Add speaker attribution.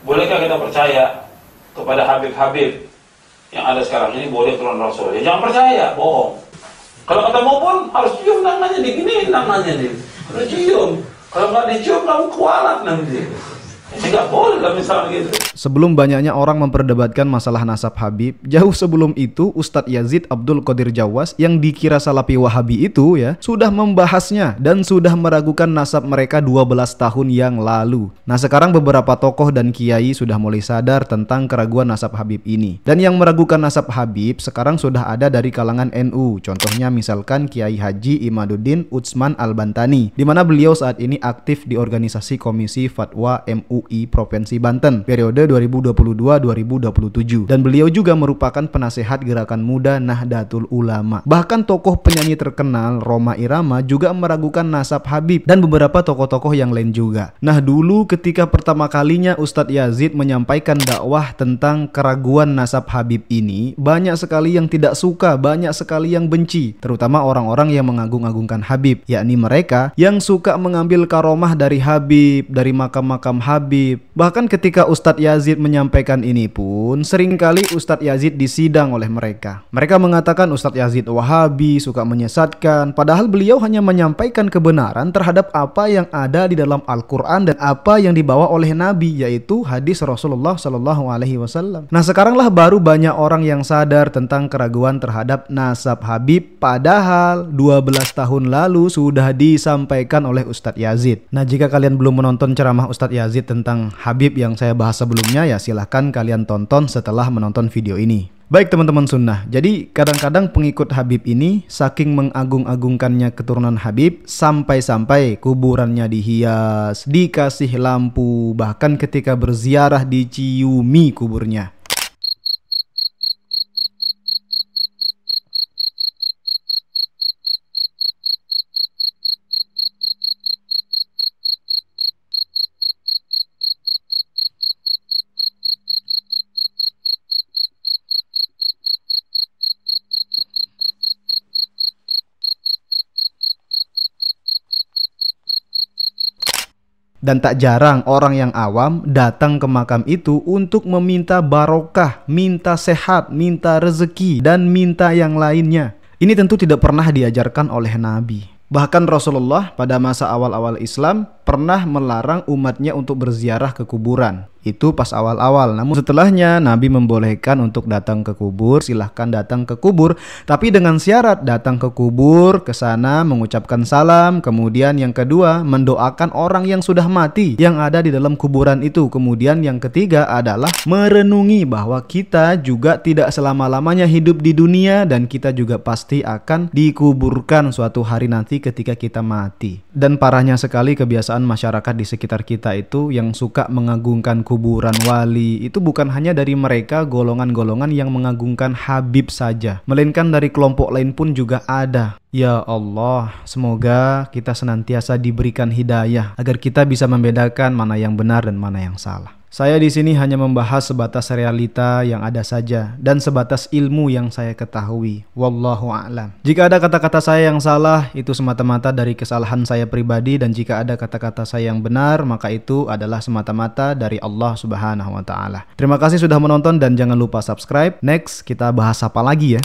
Speaker 1: Bolehkah kita percaya kepada Habib-Habib yang ada sekarang ini boleh turun Rasul? Ya jangan percaya, bohong. Kalau ketemu pun harus cium tangannya, diginiin tangannya nih. Harus cium. Kalau nggak dicium kamu kualat nanti. Nggak boleh lah misalnya gitu.
Speaker 2: Sebelum banyaknya orang memperdebatkan masalah nasab Habib, jauh sebelum itu Ustadz Yazid Abdul Qadir Jawas yang dikira Salafi Wahabi itu ya sudah membahasnya dan sudah meragukan nasab mereka 12 tahun yang lalu. Nah sekarang beberapa tokoh dan kiai sudah mulai sadar tentang keraguan nasab Habib ini. Dan yang meragukan nasab Habib sekarang sudah ada dari kalangan NU. Contohnya misalkan Kiai Haji Imaduddin Utsman Al-Bantani, di mana beliau saat ini aktif di organisasi Komisi Fatwa MUI Provinsi Banten periode 2022-2027, dan beliau juga merupakan penasehat Gerakan Muda Nahdlatul Ulama. Bahkan tokoh penyanyi terkenal Rhoma Irama juga meragukan nasab Habib dan beberapa tokoh-tokoh yang lain juga. Nah dulu ketika pertama kalinya Ustadz Yazid menyampaikan dakwah tentang keraguan nasab Habib ini, banyak sekali yang tidak suka, banyak sekali yang benci, terutama orang-orang yang mengagung-agungkan Habib, yakni mereka yang suka mengambil karomah dari Habib, dari makam-makam Habib. Bahkan ketika Ustadz Yazid menyampaikan ini pun, seringkali Ustadz Yazid disidang oleh mereka. Mereka mengatakan Ustadz Yazid Wahabi, suka menyesatkan, padahal beliau hanya menyampaikan kebenaran terhadap apa yang ada di dalam Al-Quran dan apa yang dibawa oleh Nabi, yaitu hadis Rasulullah SAW. Nah sekaranglah baru banyak orang yang sadar tentang keraguan terhadap nasab Habib, padahal 12 tahun lalu sudah disampaikan oleh Ustadz Yazid. Nah jika kalian belum menonton ceramah Ustadz Yazid tentang Habib yang saya bahas sebelumnya, ya silahkan kalian tonton setelah menonton video ini. Baik teman-teman sunnah, jadi kadang-kadang pengikut Habib ini saking mengagung-agungkannya keturunan Habib, sampai-sampai kuburannya dihias, dikasih lampu, bahkan ketika berziarah diciumi kuburnya. Dan tak jarang orang yang awam datang ke makam itu untuk meminta barokah, minta sehat, minta rezeki, dan minta yang lainnya. Ini tentu tidak pernah diajarkan oleh Nabi. Bahkan Rasulullah pada masa awal-awal Islam pernah melarang umatnya untuk berziarah ke kuburan. Itu pas awal-awal. Namun setelahnya Nabi membolehkan untuk datang ke kubur. Silahkan datang ke kubur, tapi dengan syarat datang ke kubur, ke sana mengucapkan salam. Kemudian yang kedua, mendoakan orang yang sudah mati yang ada di dalam kuburan itu. Kemudian yang ketiga adalah merenungi bahwa kita juga tidak selama-lamanya hidup di dunia, dan kita juga pasti akan dikuburkan suatu hari nanti ketika kita mati. Dan parahnya sekali kebiasaan masyarakat di sekitar kita itu yang suka mengagungkan kuburan wali. Itu bukan hanya dari mereka golongan-golongan yang mengagungkan Habib saja, melainkan dari kelompok lain pun juga ada. Ya Allah, semoga kita senantiasa diberikan hidayah agar kita bisa membedakan mana yang benar dan mana yang salah. Saya di sini hanya membahas sebatas realita yang ada saja dan sebatas ilmu yang saya ketahui. Wallahu a'lam. Jika ada kata-kata saya yang salah, itu semata-mata dari kesalahan saya pribadi, dan jika ada kata-kata saya yang benar, maka itu adalah semata-mata dari Allah Subhanahu wa taala. Terima kasih sudah menonton dan jangan lupa subscribe. Next, kita bahas apa lagi ya?